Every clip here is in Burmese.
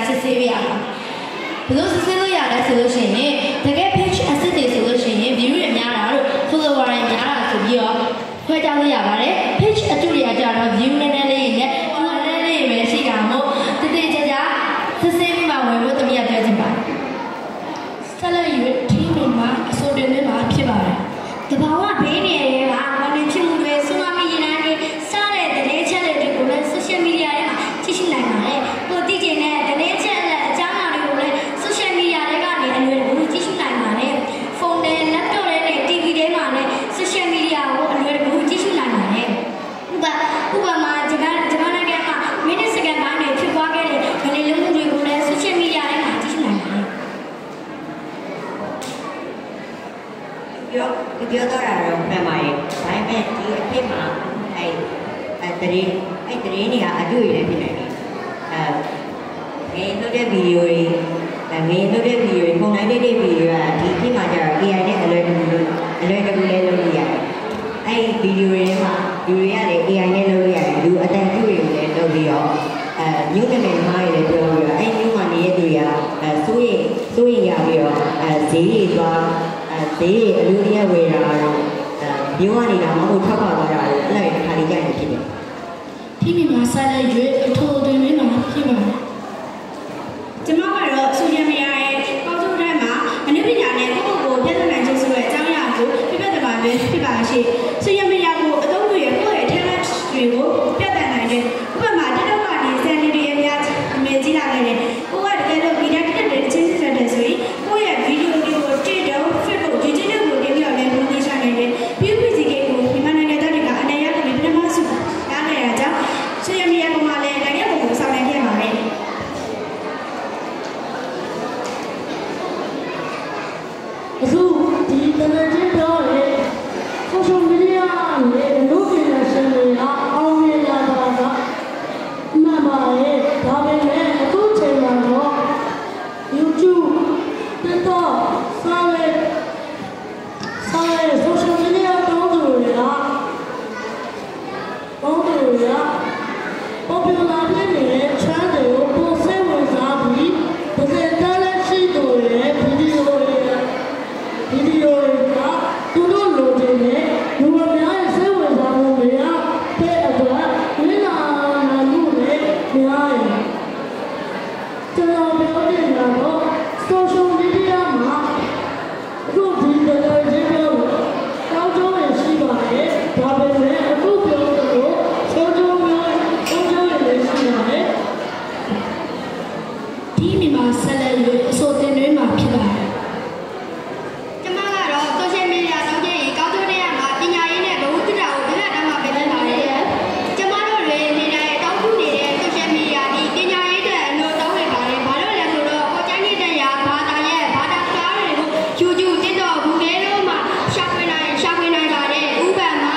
စစ်ဆေးပြရမှာဘယ်လိုစစ်ဆေးလို့ရလဲဆိုလို့ရှိရင်တကယ် page asset တွေဆိုလို့ရှိရင် view တွေများတာတို့ follower တွေများတာဆိုပြီးတော့ခွဲခြားလို့ရပါတယ် page အတူတွေကကြတော့ view နည်းနည်းလေးနဲ့ follower နည်းနည်းလေးပဲရှိတာမို့တတိကျကျစစ်ဆေးပြီးမှဝင်ဖို့တမီးပြောချင်ပါတယ်ဆက်လက်ယူทีมတွေမှာအစိုးရတွေမှာဖြစ်ပါတယ်တဘာဝဘေးနေတွေကဘာလို့ဖြစ်မှုတွေဆိုမှမရနိုင်တဲ့စားတဲ့တရေချက်တွေကိုလည်း social media တွေမှာကြည့်ရှုနိုင်ပါတယ်ကိုသိကျင်တဲ့တရေချက်နဲ့အကြောင်းအရာတွေကိုလည်း social media တွေကနေအလွယ်တကူကြည့်ရှုနိုင်ပါတယ်ဖုန်းနဲ့ laptop တွေနဲ့ TV တွေမှာလည်း social media ကိုအလွယ်တကူကြည့်ရှုနိုင်ပါတယ်ဥပမာဂျပန်နိုင်ငံမှာမိနစ်စက္ကန့်ပိုင်းတွေဖြစ်သွားခဲ့တဲ့ဗလီလုံးမှုတွေကိုလည်း social media တွေမှာကြည့်ရှုနိုင်ပါတယ်ပြောတော့တာတော့မှန်ပါတယ်ဒါပေမဲ့ဒီအဖြစ်မှာတရေနေကအတူရည်လည်းဖြစ်နေတယ်ငင်းလုပ်တဲ့ဗီဒီယိုတွေပုံလိုက်တဲ့ဗီဒီယိုကဒီအဖြစ်မှာကျတော့ AI နဲ့အလွယ်တကူလည်းလုပ်လို့ရတယ်ဗီဒီယိုတွေမှာလူတွေရတယ် AI နဲ့လုပ်လို့ရတယ်လူအတန်တူတွေကိုလည်းလုပ်ပြီးတော့မျိုးနာမည်မှားတွေလည်းပြောပြီးတော့မျိုးမှာနေတဲ့သူတွေကစိုးရင်ရပြီးတော့ဈေးတွေသွားဈေးတွေအလူအယက်ဝယ်တာတော့မျိုးကနေတော့မဟုတ်ထွက်ခွာသွားတာလို့အဲ့လိုတစ်ခါလေးကြိုက်နေဖြစ်တယ်ဒီမိမှာဆက်လက်ရွေးအထိုးအသွင်တွေမှာဖြစ်ပါတယ်ကျွန်မကတော့ social media ရဲ့ပေါင်းစုံထဲမှာအနုပညာနဲ့ကိုယ့်ကိုယ်ပြည့်စုံနိုင်ခြင်းဆိုတဲ့အကြောင်းအရာကိုပြပြတပါပဲဖြစ်ပါရှိ social media ကိုအသုံးပြုရကိုယ့်ရဲ့ talent တွေကိုပြသနိုင်တဲ့ဥပမာတက်တော့ကနေ sanity တွေအများအမြင်ကြီးလာခဲ့တယ်ကိုကတကယ်လို့ media တက်တဲ့ချင်းစစ်တဲ့ဆိုရင်ကိုယ့်ရဲ့ video တွေကိုကြည့်တော့ Facebook YouTube ကိုတင်ပြရမယ်လို့သိချနိုင်တယ် PPC ကိုမြန်မာနိုင်ငံသားတွေကအနေရတဲ့ပြည်မစုတားနေတာကြောင့် social media ပေါ်မှာလည်းနိုင်ငံပုံကိုဆောင်နိုင်ခဲ့ပါမယ်အခုဒီတနင်္ဂနွေပြောရဲ social media နဲ့လူ့ပညာရှင်တွေကအောင်မြင်လာတာကမှန်ပါရဲ့ဒါပေမဲ့အခုချိန်မှာတော့ YouTube TikTok စတဲ့ social media တောင်းသူတွေက popular ဖြစ်နေတဲ့ channel ကိုပိုစိတ်ဝင်စားပြီးတစ်စက်တန်းလက်ရှိသူတွေဗီဒီယိုတွေကသူတို့လိုချင်တဲ့လူအများရဲ့စိတ်ဝင်စားမှုတွေတဲ့အတွက်လင်းလာနိုင်မှုနဲ့များရင်ကျွန်တော်ပြောနေတာတော့ social media မှာအခုဒီလိုချင်းပြောလို့ကောင်းကျိုးရရှိပါတယ်ဒါပေမဲ့အခုပြောလို့ဆုံးကျိုးလည်းရှိပါတယ်ဒီမိမှာဆက်လက်ရွေးအစိုးတင်တွေမှာဖြစ်ပါတယ်ကျွန်မကတော့ social media တောင်းကြရင်ကောင်းကျိုးတွေရမှာပညာရေးနဲ့ဘဝတုဒ္ဒကိုပြည့်တောင်းမှာပဲဖြစ်ပါတယ်ကျွန်မတို့တွေနေတိုင်းတောင်းခုနေတဲ့ social media ဒီပညာရေးတွေအလို့တောင်းနေပါတယ်ဘာလို့လဲဆိုတော့ကိုတိုင်းနေတဲ့ရာဘာသာစကားတွေကို YouTube TikTok Google တို့မှာရှာဖွေနိုင်ပါတယ်ဥပမာ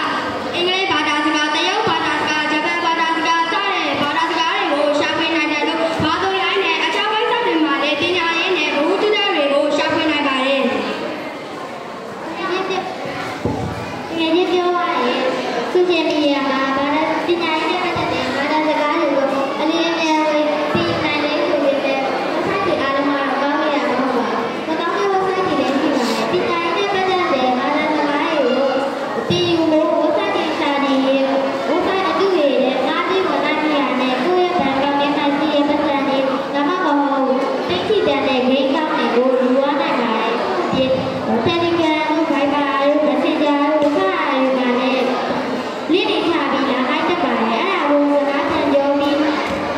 အင်္ဂလိပ်ဘာသာစကားတရုတ်ဘာသာစကားဂျပန်ဘာသာစကားစတဲ့ဘာသာစကားတွေကိုရှာဖွေနိုင်တယ်လို့ဘာသာရိုင်းနဲ့အခြား website တွေမှာလည်းပညာရေးနဲ့ဘဝတုဒ္ဒတွေကိုရှာဖွေနိုင်ပါတယ်ဒီပြောပါရဲ့ social media မှာဘာသာပညာရေးနဲ့ပတ်သက်တဲ့ဘာသာစကားတွေကိုအနည်းငယ်သိနိုင်တယ်ဆိုပေမဲ့ website တွေအားလုံးကတော့ကောင်းနေတာမဟုတ်ပါဘူး။ကောင်းတဲ့ website တွေလည်းရှိပါတယ်။ပညာရေးနဲ့ပတ်သက်တဲ့ဘာသာစကားတွေကိုသိယူဖို့ website တွေစာနေရေး website အတူတွေနဲ့ငါးပြီးဝင်နိုင်နေရတယ်။ကိုယ့်ရဲ့ဘဏ်ကောင်းတဲ့စီးရဲ့ပတ်သက်တဲ့ဒါမှမဟုတ်သိချတဲ့ game ကောင်းတွေကိုယူရနိုင်ပါတယ်။ဒီ Telegram Viber တို့ Messenger တို့စတာတွေကလည်းလင်းနေချပြီးလာလိုက်တတ်ပါတယ်အဲ့ဒါကိုနားဆင်ကြပြီး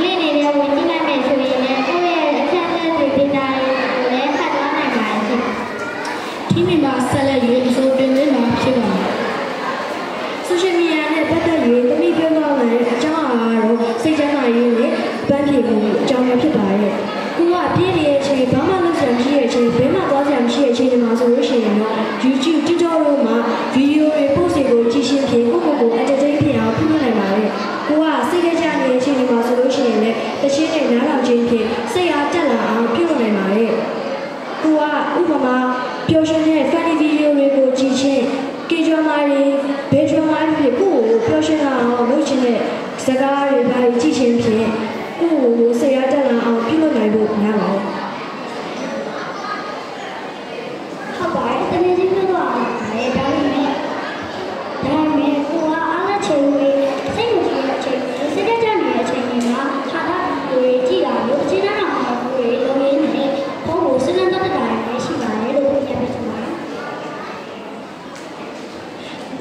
လင်းနေတဲ့ဝင်ကြည့်လိုက်မယ်ဆိုရင်လည်းကိုယ့်ရဲ့အချက်အလက်တွေ data တွေကိုလည်းဖတ်သွားနိုင်ပါတယ်ရှင်ဒီမိမှာဆက်လက်ရွေးအစိုးတင်တွေမှာဖြစ်ပါတယ် social media နဲ့ပတ်သက်၍တမိပြောသွားတဲ့အကြောင်းအရာကတော့စိတ်ချမ်းသာရေးနဲ့ပန်းပြေမှုအကြောင်းပဲဖြစ်ပါတယ်ကိုကပြည့်နေတဲ့အချိန်ဘာမှလုပ်စရာမရှိတဲ့အချိန်ဘယ်မှသွားစရာမရှိတဲ့အချိန်တွေမှာဆိုလို့ရှိရင်တော့ YouTube TikTok တို့မှာ video တွေ post တွေကိုကြည့်ရှင်းဖြင့်ကိုယ့်ကိုယ်ကို entertain ဖြစ်အောင်ပြုလုပ်နိုင်ပါတယ်ကိုကစိတ်ကြနေတဲ့အချိန်တွေမှာဆိုလို့ရှိရင်လည်းတချင်းနဲ့နားထောင်ခြင်းဖြင့်စိတ်အားတက်လာအောင်ပြုလုပ်နိုင်ပါတယ်ကိုကဥပမာပျော်ရွှင်တဲ့ funny video တွေကိုကြည့်ချင်းကေဂျွန်မာတွေဘေဂျွန်မာတွေဖြစ်ကိုပျော်ရွှင်လာအောင်လုပ်ချင်တဲ့စကားတွေဘာတွေကြည့်ချင်းဖြင့် ကိုကိုဆရာတက်လာအောင်ပြုလုပ်နိုင်ဖို့များပါဘူး ဟုတ်ပါတယ်တကယ်ချင်းပြောတော့တယ်ဒါပေမဲ့ကိုကအားလက်ချေဝေးစိတ်ဝင်စားတဲ့အချိန်စိတ်ကြကြနေတဲ့အချိန်မှာဟာတာတွေကြည့်တာလို့ခြေနှောင်းအောင်ကိုယ်လုံးရင်းနဲ့ဘုံကိုစဉ်းစားတတ်တာလည်းရှိပါတယ်လို့ပြောပြချင်ပါတယ်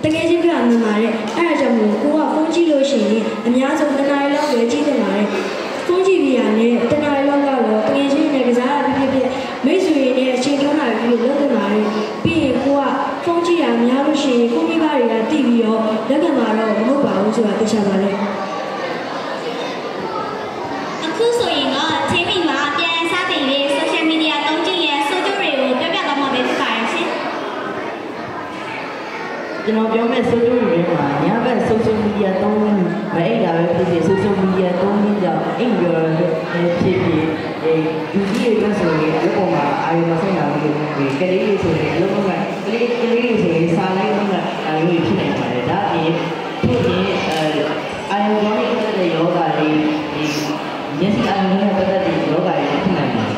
တကယ်ချင်းပြမှန်ပါတယ်အဲ့ဒါကြောင့်မို့ကိုကဖုန်းကြည့်လို့ရှိရင်အများဆုံး2နာရီလောက်ပဲကြည့်တင်ပါတယ်ဖုန်းကြည့်ပြရနဲ့2နာရီလောက်ကတော့တကယ်ချင်းနဲ့ကစားရဖြစ်မိတ်ဆွေနဲ့အချိန်ထုံးလာပြီးလုပ်နေပါတယ်ပြီးရင်ကိုကဖုန်းကြည့်ရများလို့ရှိရင်ကိုမိဘတွေကတိပြီးတော့လက်ကမှာတော့မဟုတ်ပါဘူးဆိုတာသိချပါလေ အခုဆိုရင်တော့ချင်းမိမှာပြန်စတင်ပြီး social media သုံးကြည့်ရဲ့ဆိုကြတွေကိုပြောပြတော့မှာပဲဖြစ်ပါတယ်ရှင် ကျွန်တော်ပြောမဲ့ social media မှာညဘက် social media သုံးလို့မအိပ်တာပဲဖြစ်ဖြစ် social media သုံးလို့ကြောင့်အိမ်ပြောရတဲ့ဖြစ်ဖြစ်လူကြီးတွေဆိုရင်အလုပ်ပေါ်မှာအာရုံမစိုက်နိုင်ဘူးကလေးတွေဆိုရင်အလုပ်ပေါ်မှာကလေးတွေဆိုရင်စာလိုက်တော့အာရုံဖြစ်နေပါတယ်ဒါအပြင်ဖြစ်ရင်အာရုံကြောင့်ဖြစ်တဲ့ယောဂတွေမျက်စိအာရုံနဲ့ပတ်သက်တဲ့ယောဂတွေဖြစ်နိုင်တယ်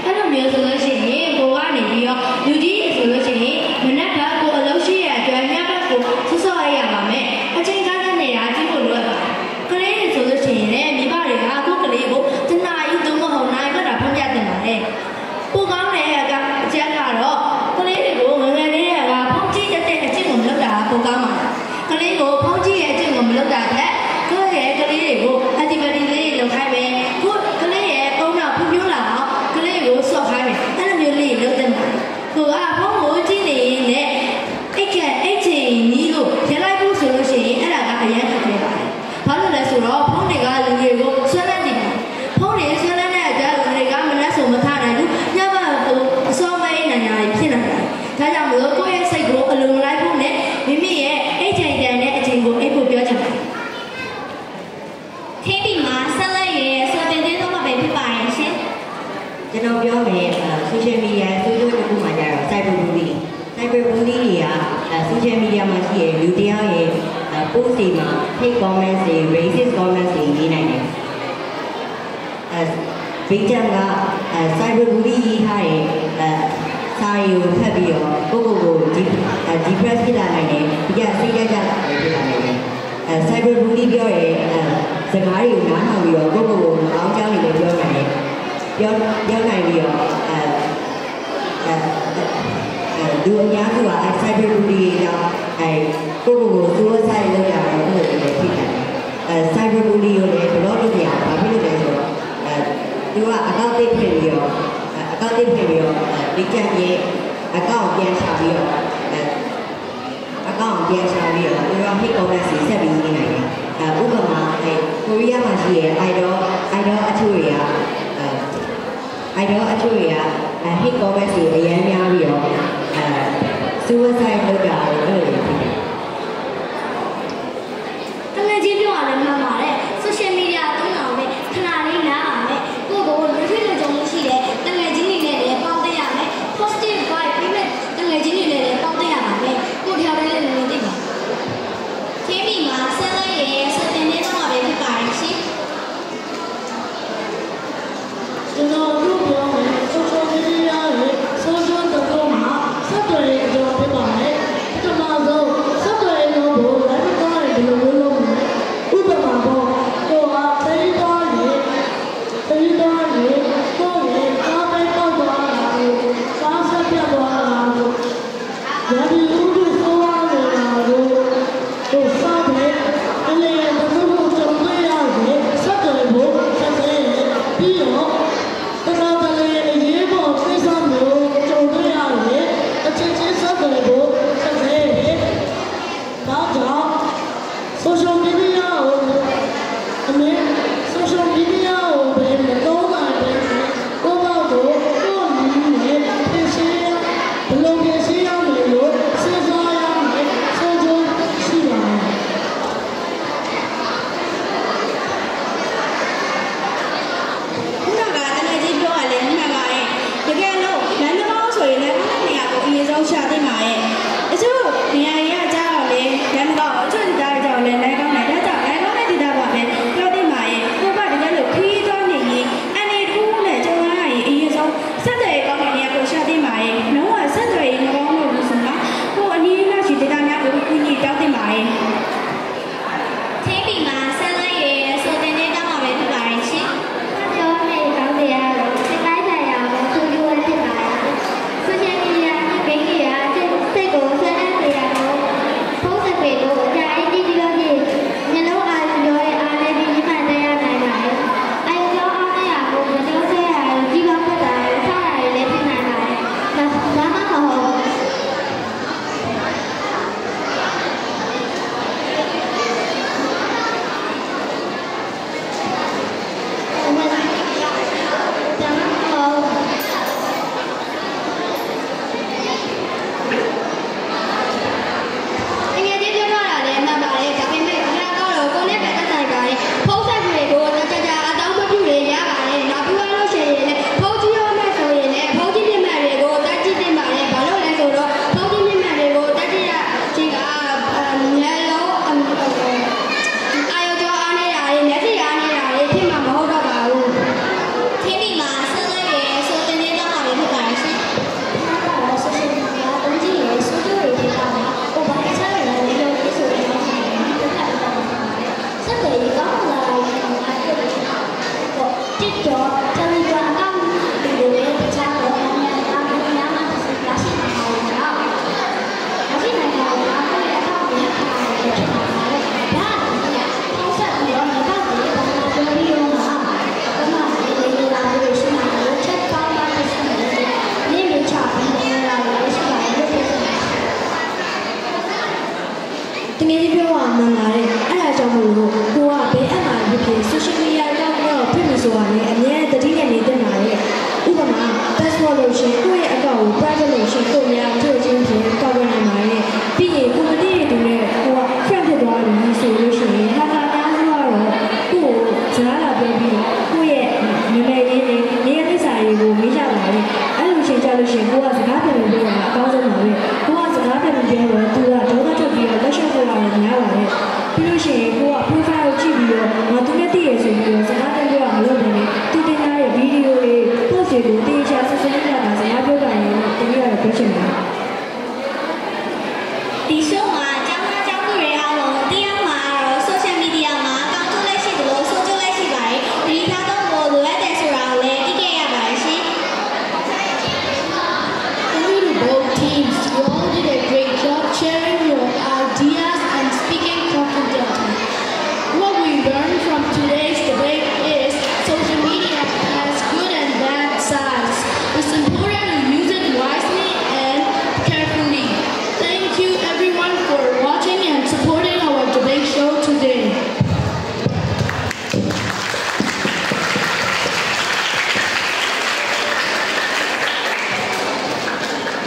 အဲ့လိုမျိုးဆိုလို့ရှိရင်ကိုကနေပြီးတော့လူကြီးဆိုလို့ရှိရင်မနက်ကကိုအလုပ်ရှိရအတွက်ညဘက်ကိုစောရရပါမယ်အချိန်ကားတဲ့နေတာကြည့်ဖို့လိုအပ်ပါတယ်ကလေးတွေဆိုလို့ရှိရင်လည်းမိဘတွေကကိုကလေးကိုတနားကြီးသုံးမဟုတ်နိုင်တော့ဖွင့်ပြတင်ပါတယ်ပိုကောင်းတဲ့အကျက်ကတော့ကလေးတွေကိုငငယ်လေးကဖုန်းကြည့်တဲ့အချိန်ကိုမလုပ်တာပိုကောင်းပါတယ်ကလေးကိုဖုန်းကြည့်တဲ့အချိန်ကိုမလုပ်တာတဲ့ကိုယ့်ရဲ့ကလေးတွေကို activity လေးလုပ်ခိုင်းမယ်ကိုကလေးရဲ့အုံနောက်ဖြူးလာအောင်ကလေးကိုဆော့ခိုင်းမယ်အဲ့လိုမျိုးလေးလုပ်တင်ပါတယ်ကိုကဖုန်းကိုကြည့်နေရင်လည်းအိတ်ချိန်နီးလို့ရလိုက်ဖို့ဆိုလို့ရှိရင်အဲ့ဒါကအရင်ခက်ခဲပါတယ်ဘာလို့လဲဆိုတော့ဖုန်းတွေကလူတွေကိုဆွဲလန်းနေတယ်ဖုန်းတွေဆွဲလန်းတဲ့အကြလူတွေကမနှက်ဆိုမထနိုင်ဘူးညဘက်အစောမဲနိုင်တာဖြစ်နေတယ်ဒါကြောင့်မလို့ကိုယ့်ရဲ့စိတ်ကိုအလုံးလိုက်ဖို့နဲ့မိမိရဲ့အိတ်ချိန်တန်တဲ့အချိန်ကိုအိတ်ဖို့ပြောချင်ပါတယ် ချင်းမိမှာဆက်လက်ရဲ့ဆိုတင်သေးတော့မှာပဲဖြစ်ပါတယ်ရှင် ကျွန်တော်ပြောမယ် social media ဆိုတော့တစ်ခုမှကြတော့ cyber bullying တွေကsocial media မှာရှိတဲ့လူတယောက်ရဲ့ post တွေမှာ hate comments တွေ racist comments တွေရေးနိုင်တယ်victim က cyber bullying ရေးထားတဲ့စာရီကိုဖတ်ပြီးတော့ကိုdepress ဖြစ်လာနိုင်တယ်ဒီကစိတ်ကြကြဖြစ်လာနိုင်တယ်cyber bullying ပြောရဲစကားတွေကိုနားထောင်ပြီးတော့ကိုအောင်းကြောင်းတွေလည်းပြောနိုင်တယ်ပြောနိုင်ပြီးတော့လူအများစုကcyber bullying ကြောင့်ကိုsuicide လုပ်တာတော့ဘယ်လိုလဲဖြစ်တယ်cyber bullying ကိုလည်းဘယ်လိုလုပ်ရဘာဖြစ်လို့လဲဆိုတော့သူကအကောင့်တစ်ဖြစ်ပြီးတော့ဒီကြက်ရဲ့အကောင့်ပြန်ချပြီးတော့သူက hit comment ဆက်ပြီးနေနိုင်တယ်ဥပမာကိုရီးယားမှာရှိတဲ့ idol အချို့တွေက hit comment တွေအများများပြီးတော့suicide လုပ်တာလို့ပြောတယ်ဖြစ်တယ် တကယ်ချင်းပြောရလဲမှန်ပါတယ် social media သုံးတာပဲခဏလေးနားအောင်ပဲကိုယ့်ကိုယ်လူထွေးလူကြုံလို့ရှိတယ်တကယ်ချင်းတွေနဲ့လည်းပေါင်းသိရမယ် positive vibe ပြီးမဲ့တကယ်ချင်းတွေနဲ့လည်းပေါင်းသိရပါမယ်ကိုယ်တယောက်တည်းလည်းလုံးသိပါချင်းမိမှာဆက်လက်ရဲ့ဆိုတင်သေးတော့မှာပဲဖြစ်ပါတယ်ရှင် ကျွန်တော်တို့ပြောမယ် social media ရဲ့ social တော့မှာစက်တွေအကြောင်းဖြစ်ပါမယ် တကယ်ကြီးပြောရမှန်ပါတယ်အဲ့ဒါကြောင့်မို့လို့ကိုကဘယ်အမှဖြစ်ဖြစ် social media တော့ဖြစ်လို့ဆိုတာလေအများတတိနဲ့နေတဲ့မှာလေဥပမာ password လို့ရှိရင်ကိုယ့်ရဲ့ account ကို private လို့ရှိရင်ကိုများထုတ်ချင်းဖြင့်ကောက်ွယ်နိုင်ပါတယ်ပြီးရင် community တွေနဲ့ကိုက friend ဖြစ်သွားပြီဆိုလို့ရှိရင်ဟာတာများစုကတော့ကိုယ်စကားလာပြောပြီးကိုယ့်ရဲ့နာမည်လေးတွေနေရာကိစ္စတွေကိုမေးကြပါလေအဲ့လိုချိန်ကြလို့ရှိရင်ကိုကစကားပြန်ပြောတာအကောင်းဆုံးပါပဲကိုကစကားပြန်ပြောတော့သူကဒေါသထွက်ပြီးတော့လက်ရှော့ပေါ်လာတယ်များပါတယ်ပြီးလို့ရှိရင်ကိုက profile ကိုကြည့်ပြီးတော့ငါသူနဲ့တည်ရဆိုပြီးတော့စကားပြန်ပြောတာမလုပ်ဘဲနဲ့သူတင်ထားတဲ့ဗီဒီယိုတွေ post တွေကိုတင်ချဆက်ဆက်နေတာစကားပြောတာရင်တကယ်တော့ပြောချင်တယ်ဒီ show မှာကျောင်းသားကျောင်းသူတွေအားလုံးတရားမှာတော့ social media မှာကောင်းကျိုးလက်ရှိတယ်လို့ဆိုကျိုးလက်ရှိပါတယ်ဒီထားတော့ကိုလိုအပ်တယ်ဆိုတာကိုလည်းသိခဲ့ရပါတယ်ရှင် Thank you to both teams. You all did a great job sharing your ideas and speaking confidently. What we learned from today's debate is social media has good and bad sides. It's important to use it wisely and carefully. Thank you everyone for watching and supporting our debate show today.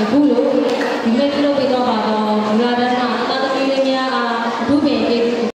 အခုလိုဒီမဲ့ပြုလုပ်ပေးတော့ပါတော့ဘူရာဒန်းမှာတာသမီလေးများအားအထူးပင်ကျေးဇူး